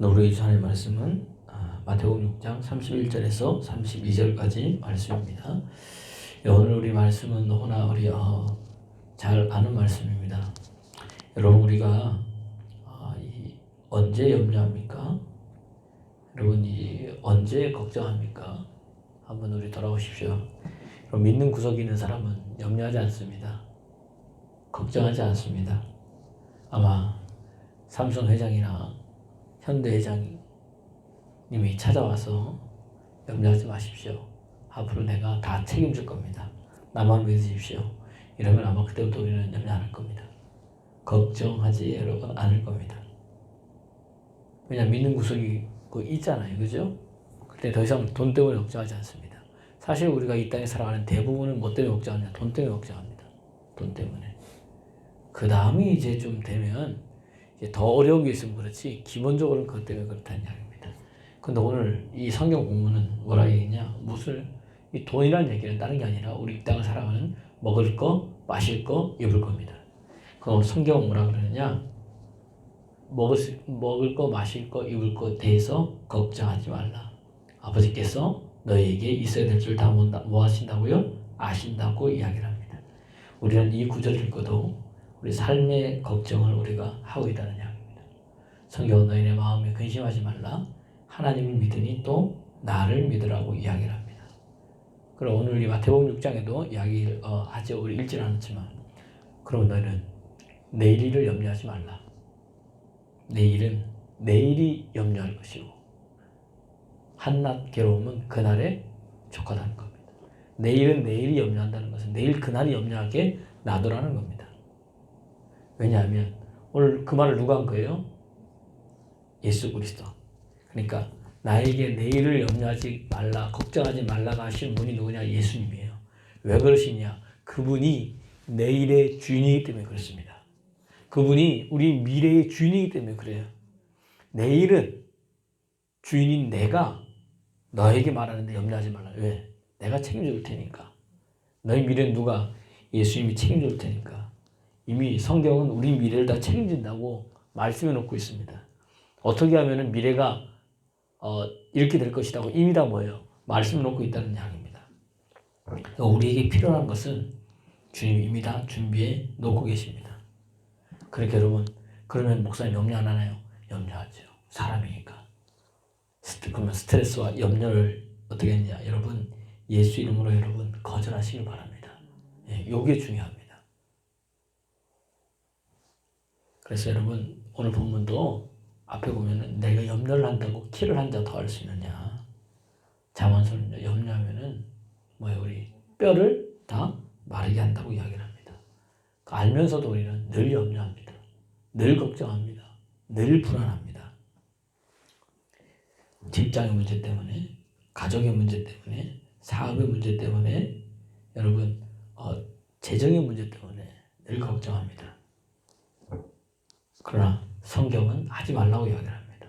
우리 하나님의 말씀은 마태복음 6장 31절에서 32절까지 말씀입니다. 오늘 우리 말씀은 너무나 우리 잘 아는 말씀입니다. 여러분 우리가 언제 염려합니까? 여러분 언제 걱정합니까? 한번 우리 돌아보십시오. 믿는 구석에 있는 사람은 염려하지 않습니다. 걱정하지 않습니다. 아마 삼성 회장이나 현대 회장님이 찾아와서 염려하지 마십시오. 앞으로 내가 다 책임질 겁니다. 나만 믿으십시오. 이러면 아마 그때부터 우리는 염려 안 할 겁니다. 걱정하지 여러분 않을 겁니다. 왜냐하면 믿는 구석이 있잖아요. 그죠? 그때 더 이상 돈 때문에 걱정하지 않습니다. 사실 우리가 이 땅에 살아가는 대부분은 뭐 때문에 걱정하냐? 돈 때문에 걱정합니다. 돈 때문에. 그 다음이 이제 좀 되면 이제 더 어려운 게 있으면 그렇지 기본적으로는 그것 때문에 그렇다는 이야기입니다. 근데 오늘 이 성경 본문은 뭐라 얘기했냐? 이 돈이라는 얘기는 다른 게 아니라 우리 이 땅을 살아가는 먹을 거, 마실 거, 입을 겁니다. 그럼 성경은 뭐라 그러느냐? 먹을 거, 마실 거, 입을 거에 대해서 걱정하지 말라. 아버지께서 너희에게 있어야 될 줄 다 뭐 하신다고요? 아신다고 이야기를 합니다. 우리는 이 구절을 읽고도 우리 삶의 걱정을 우리가 하고 있다는 이야기입니다. 성경은 너희의 마음에 근심하지 말라. 하나님을 믿으니 또 나를 믿으라고 이야기를 합니다. 그럼 오늘 이 마태복음 6장에도 이야기를 하지 우리 읽지는 않았지만 그럼 너희는 내일 일을 염려하지 말라. 내일은 내일이 염려할 것이고 한낱 괴로움은 그날에 족하다는 겁니다. 내일은 내일이 염려한다는 것은 내일 그날이 염려하게 놔두라는 겁니다. 왜냐하면 오늘 그 말을 누가 한 거예요? 예수 그리스도. 그러니까 나에게 내일을 염려하지 말라, 걱정하지 말라가 하시는 분이 누구냐? 예수님이에요. 왜 그러시냐? 그분이 내일의 주인이기 때문에 그렇습니다. 그분이 우리 미래의 주인이기 때문에 그래요. 내일은 주인인 내가 너에게 말하는데 염려하지 말라. 왜? 내가 책임져 줄 테니까. 너희 미래는 누가? 예수님이 책임져 줄 테니까. 이미 성경은 우리 미래를 다 책임진다고 말씀해 놓고 있습니다. 어떻게 하면 미래가 이렇게 될 것이라고 이미 다 뭐예요? 말씀해 놓고 있다는 이야기입니다. 우리에게 필요한 것은 주님이 이미 다 준비해 놓고 계십니다. 그러니까 여러분, 그러면 목사님 염려 안 하나요? 염려하죠. 사람이니까. 그러면 스트레스와 염려를 어떻게 했냐? 여러분, 예수 이름으로 여러분 거절하시길 바랍니다. 이게 중요합니다. 그래서 여러분 오늘 본문도 앞에 보면은 내가 염려를 한다고 키를 한 자 더 할 수 있느냐? 잠언서는 염려하면은 우리 뼈를 다 마르게 한다고 이야기를 합니다. 알면서도 우리는 늘 염려합니다. 늘 걱정합니다. 늘 불안합니다. 직장의 문제 때문에, 가족의 문제 때문에, 사업의 문제 때문에, 여러분 재정의 문제 때문에 늘 걱정합니다. 그러나 성경은 하지 말라고 이야기를 합니다.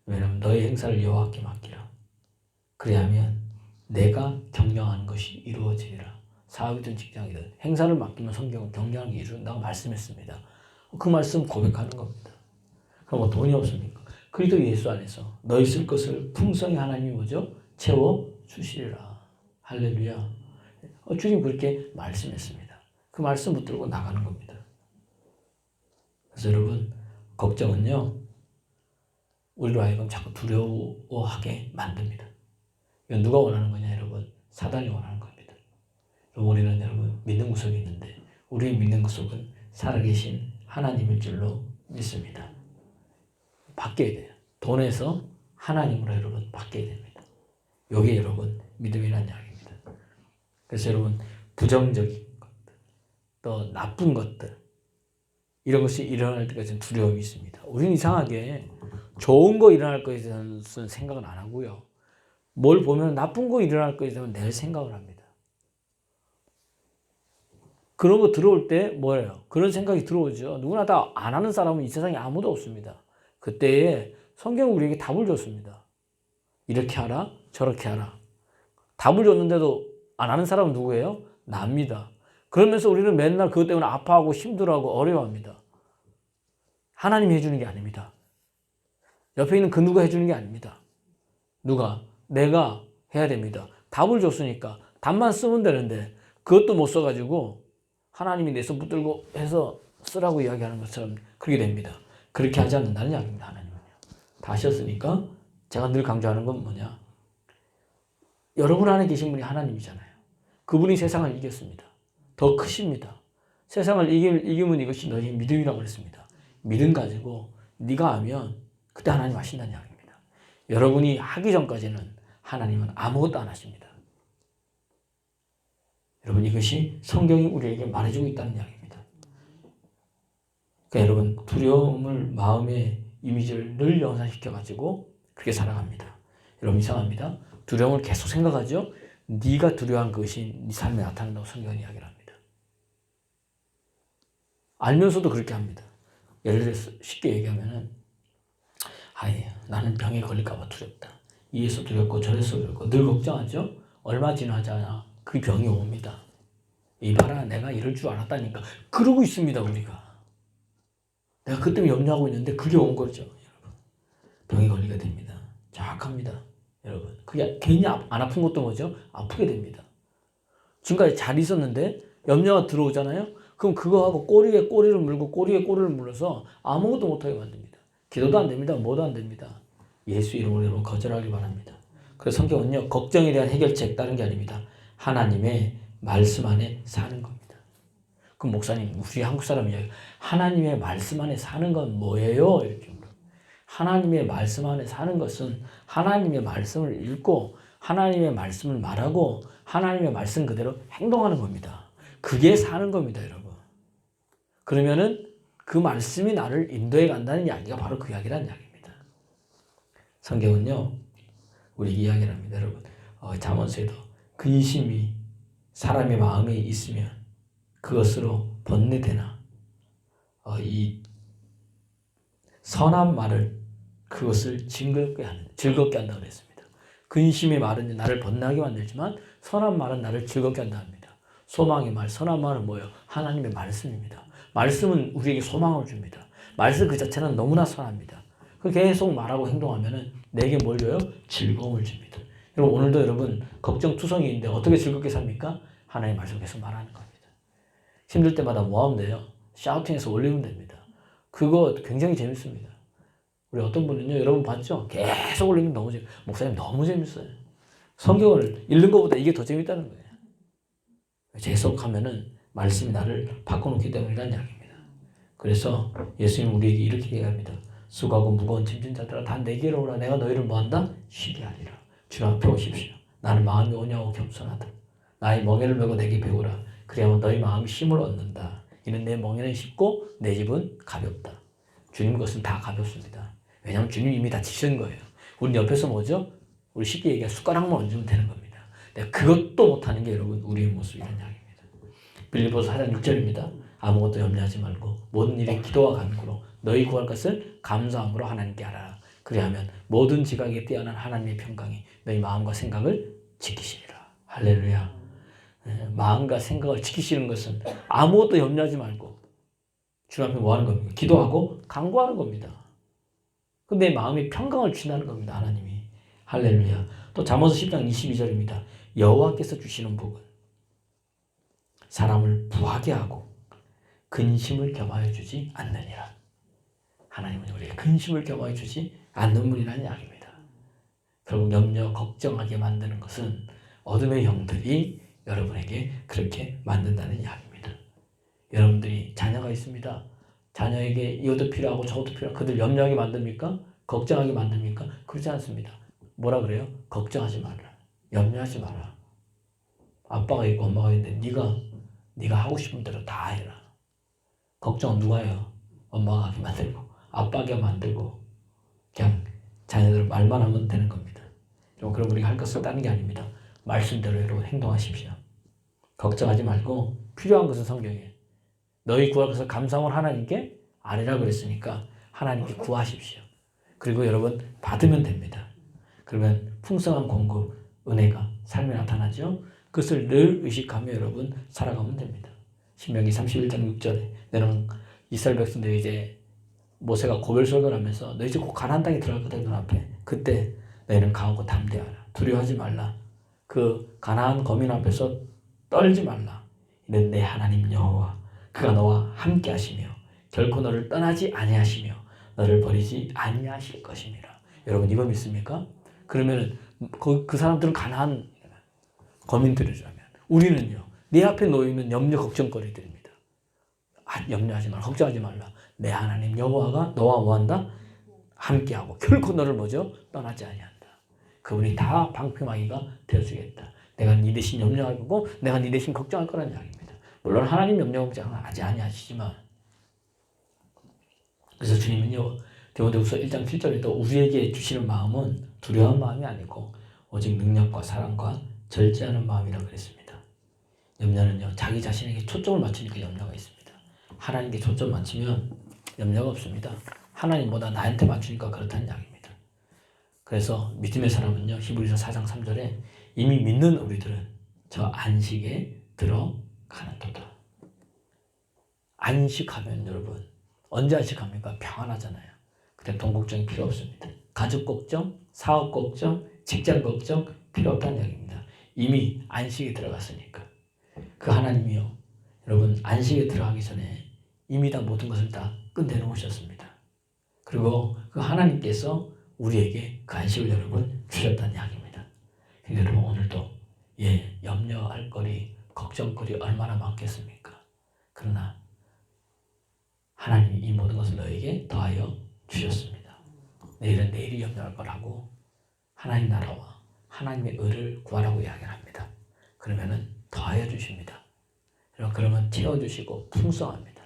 왜냐하면 너의 행사를 여호와께 맡기라. 그래야면 내가 경영하는 것이 이루어지리라. 사업이든 직장이든 행사를 맡기면 성경은 경영하는 게 이루어진다고 말씀했습니다. 그 말씀 고백하는 겁니다. 그럼 돈이 없습니까? 그리스도 예수 안에서 너희 쓸 것을 풍성히 하나님이 뭐죠? 채워주시리라. 할렐루야. 주님 그렇게 말씀했습니다. 그 말씀 붙들고 나가는 겁니다. 그래서 여러분 걱정은요 우리로 하여금 자꾸 두려워하게 만듭니다. 이건 누가 원하는 거냐 여러분? 사단이 원하는 겁니다. 우리는 여러분 믿는 구석이 있는데 우리의 믿는 구석은 살아계신 하나님일 줄로 믿습니다. 바뀌어야 돼요. 돈에서 하나님으로 여러분 바뀌어야 됩니다. 이게 여러분 믿음이라는 이야기입니다. 그래서 여러분 부정적인 것들 또 나쁜 것들 이런 것이 일어날 때까지는 두려움이 있습니다. 우리는 이상하게 좋은 거 일어날 것에 대해서는 생각은 안 하고요. 뭘 보면 나쁜 거 일어날 것에 대해서는 늘 생각을 합니다. 그런 거 들어올 때 뭐예요? 그런 생각이 들어오죠. 누구나 다 안 하는 사람은 이 세상에 아무도 없습니다. 그때에 성경은 우리에게 답을 줬습니다. 이렇게 하라, 저렇게 하라. 답을 줬는데도 안 하는 사람은 누구예요? 납니다. 그러면서 우리는 맨날 그것 때문에 아파하고 힘들어하고 어려워합니다. 하나님이 해주는 게 아닙니다. 옆에 있는 그 누가 해주는 게 아닙니다. 누가? 내가 해야 됩니다. 답을 줬으니까 답만 쓰면 되는데 그것도 못 써가지고 하나님이 내 손 붙들고 해서 쓰라고 이야기하는 것처럼 그렇게 됩니다. 그렇게 하지 않는다는 이야기입니다. 하나님은요. 다 하셨으니까 제가 늘 강조하는 건 뭐냐? 여러분 안에 계신 분이 하나님이잖아요. 그분이 세상을 이겼습니다. 더 크십니다. 세상을 이기면 이것이 너희의 믿음이라고 그랬습니다. 믿음 가지고 네가 하면 그때 하나님 하신다는 이야기입니다. 여러분이 하기 전까지는 하나님은 아무것도 안 하십니다. 여러분 이것이 성경이 우리에게 말해주고 있다는 이야기입니다. 그러니까 여러분 두려움을 마음의 이미지를 늘 연상시켜가지고 그렇게 살아갑니다. 여러분 이상합니다. 두려움을 계속 생각하죠. 네가 두려워한 것이 네 삶에 나타난다고 성경은 이야기를 합니다. 알면서도 그렇게 합니다. 예를 들어서 쉽게 얘기하면은 나는 병에 걸릴까 봐 두렵다. 이에서 두렵고 저래서 두렵고 늘 걱정하죠. 얼마 지나자냐 그 병이 옵니다. 이봐라 내가 이럴 줄 알았다니까. 그러고 있습니다 우리가. 내가 그 때문에 염려하고 있는데 그게 온 거죠. 여러분. 병에 걸리게 됩니다. 정확합니다. 여러분 그게 괜히 안 아픈 것도 뭐죠? 아프게 됩니다. 지금까지 잘 있었는데 염려가 들어오잖아요. 그럼 그거하고 꼬리에 꼬리를 물고 꼬리에 꼬리를 물어서 아무것도 못하게 만듭니다. 기도도 안 됩니다. 뭐도 안 됩니다. 예수 이름으로 여러분 거절하기 바랍니다. 그래서 성경은요 걱정에 대한 해결책 다른 게 아닙니다. 하나님의 말씀 안에 사는 겁니다. 그럼 목사님 우리 한국 사람 이야기 하나님의 말씀 안에 사는 건 뭐예요? 이렇게 하나님의 말씀 안에 사는 것은 하나님의 말씀을 읽고 하나님의 말씀을 말하고 하나님의 말씀 그대로 행동하는 겁니다. 그게 사는 겁니다, 여러분. 그러면은 그 말씀이 나를 인도해 간다는 이야기가 바로 그 이야기라는 이야기입니다. 성경은요, 우리 이야기를 합니다, 여러분. 잠언서에도 근심이 사람의 마음에 있으면 그것으로 번뇌되나 이 선한 말을 그것을 즐겁게 한다고 그랬습니다. 근심의 말은 나를 번뇌하게 만들지만 선한 말은 나를 즐겁게 한다 합니다. 소망의 말, 선한 말은 뭐예요? 하나님의 말씀입니다. 말씀은 우리에게 소망을 줍니다. 말씀 그 자체는 너무나 선합니다. 그 계속 말하고 행동하면은 내게 뭘 줘요? 즐거움을 줍니다. 여러분 오늘도 여러분 걱정투성이인데 어떻게 즐겁게 삽니까? 하나님의 말씀 계속 말하는 겁니다. 힘들 때마다 뭐 하면 돼요? 샤우팅해서 올리면 됩니다. 그거 굉장히 재밌습니다. 우리 어떤 분은요, 여러분 봤죠? 계속 올리면 너무 재밌어요. 목사님 너무 재밌어요. 성경을 읽는 것보다 이게 더 재밌다는 거예요. 계속 하면은 말씀이 나를 바꿔놓기 때문이라는 이야기입니다. 그래서 예수님 우리에게 이렇게 얘기합니다. 수고하고 무거운 짐진 자들아 다 내게로 오라. 내가 너희를 뭐한다? 쉬게 하리라. 주 앞에 오십시오. 나는 마음이 오냐고 겸손하다. 나의 멍에를 메고 내게 배우라. 그래야만 너희 마음이 힘을 얻는다. 이는 내 멍에는 쉽고 내 집은 가볍다. 주님 것은 다 가볍습니다. 왜냐하면 주님 이미 다 지신 거예요. 우리 옆에서 뭐죠? 우리 쉽게 얘기해 숟가락만 얹으면 되는 겁니다. 내가 그것도 못하는 게 여러분 우리의 모습이라는 이야기입니다. 빌립보서 4장 6절입니다. 아무것도 염려하지 말고 모든 일에 기도와 간구로 너희 구할 것을 감사함으로 하나님께 하라. 그리하면 모든 지각에 뛰어난 하나님의 평강이 너희 마음과 생각을 지키시리라. 할렐루야. 마음과 생각을 지키시는 것은 아무것도 염려하지 말고 주 앞에 뭐 하는 겁니까? 기도하고 간구하는 겁니다. 내 마음에 평강을 주신다는 겁니다. 하나님이. 할렐루야. 또 잠언서 10장 22절입니다. 여호와께서 주시는 복은 사람을 부하게 하고 근심을 겸하여 주지 않느니라. 하나님은 우리에게 근심을 겸하여 주지 않는 분이라는 이야기입니다. 결국 염려, 걱정하게 만드는 것은 어둠의 영들이 여러분에게 그렇게 만든다는 이야기입니다. 여러분들이 자녀가 있습니다. 자녀에게 이것도 필요하고 저것도 필요하고 그들 염려하게 만듭니까? 걱정하게 만듭니까? 그렇지 않습니다. 뭐라 그래요? 걱정하지 마라. 염려하지 마라. 아빠가 있고 엄마가 있는데 네가 하고 싶은 대로 다 해라. 걱정은 누가 해요? 엄마가 하게 만들고 아빠가 만들고 그냥 자녀들 말만 하면 되는 겁니다. 그럼 우리가 할 것을 따는 게 아닙니다. 말씀대로 여러분 행동하십시오. 걱정하지 말고 필요한 것은 성경에 너희 구할 것을 감사함을 하나님께 아뢰라 그랬으니까 하나님께 구하십시오. 그리고 여러분 받으면 됩니다. 그러면 풍성한 공급, 은혜가 삶에 나타나죠. 그것을 늘 의식하며 여러분 살아가면 됩니다. 신명기 31장 6절에 너는 이스라엘 백성들이 이제 모세가 고별설교를 하면서 너희 이제 곧 가나안 땅에 들어갈 거다 눈앞에. 그때 너희는 강하고 담대하라. 두려워하지 말라. 그 가나안 거민 앞에서 떨지 말라. 이는 내 하나님 여호와 그가 너와 함께 하시며 결코 너를 떠나지 아니하시며 너를 버리지 아니하실 것입니다. 여러분 이거 믿습니까? 그러면 그 사람들은 가나안 거민들이라면 우리는요. 내 앞에 놓이는 염려 걱정거리들입니다. 염려하지 말라. 걱정하지 말라. 내 하나님 여호와가 너와 뭐한다? 함께하고 결코 너를 뭐죠? 떠나지 아니한다. 그분이 다 방패막이가 되어주겠다. 내가 네 대신 염려하고 내가 네 대신 걱정할 거라는 이야기입니다. 물론 하나님 염려 걱정은 하지 아니하시지만 그래서 주님은요. 디모데후서 1장 7절에도 우리에게 주시는 마음은 두려운 마음이 아니고 오직 능력과 사랑과 절제하는 마음이라 그랬습니다. 염려는요. 자기 자신에게 초점을 맞추니까 염려가 있습니다. 하나님께 초점 맞추면 염려가 없습니다. 하나님보다 나한테 맞추니까 그렇다는 이야기입니다. 그래서 믿음의 사람은요. 히브리서 4장 3절에 이미 믿는 우리들은 저 안식에 들어가는도다. 안식하면 여러분 언제 안식합니까? 평안하잖아요. 그때 돈 걱정이 필요 없습니다. 가족 걱정, 사업 걱정, 직장 걱정 필요 없다는 이야기입니다. 이미 안식에 들어갔으니까. 그 하나님이요. 여러분 안식에 들어가기 전에 이미 다 모든 것을 다 끝내놓으셨습니다. 그리고 그 하나님께서 우리에게 그 안식을 여러분 주셨다는 이야기입니다. 근데 여러분 오늘도 염려할 거리, 걱정거리 얼마나 많겠습니까? 그러나 하나님이 이 모든 것을 너에게 더하여 주셨습니다. 내일은 내일이 염려할 거라고 하나님 나라와 하나님의 의를 구하라고 이야기를 합니다. 그러면은 더하여 주십니다. 그러면 채워주시고 풍성합니다.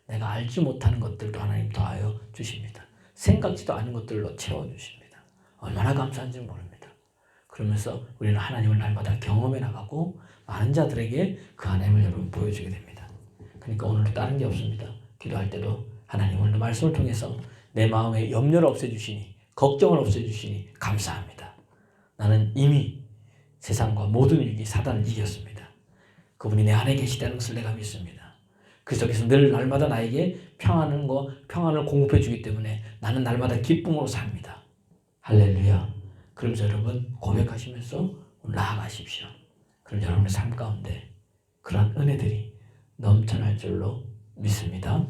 내가 알지 못하는 것들도 하나님 더하여 주십니다. 생각지도 않은 것들로 채워주십니다. 얼마나 감사한지 모릅니다. 그러면서 우리는 하나님을 날마다 경험해 나가고 많은 자들에게 그 하나님을 여러분 보여주게 됩니다. 그러니까 오늘도 다른 게 없습니다. 기도할 때도 하나님 오늘 말씀을 통해서 내 마음에 염려를 없애주시니 걱정을 없애주시니 감사합니다. 나는 이미 세상과 모든 위기 사단을 이겼습니다. 그분이 내 안에 계시다는 것을 내가 믿습니다. 그래서 늘 날마다 나에게 평안을 공급해 주기 때문에 나는 날마다 기쁨으로 삽니다. 할렐루야. 그러면서 여러분 고백하시면서 나아가십시오. 그럼 여러분의 삶 가운데 그러한 은혜들이 넘쳐날 줄로 믿습니다.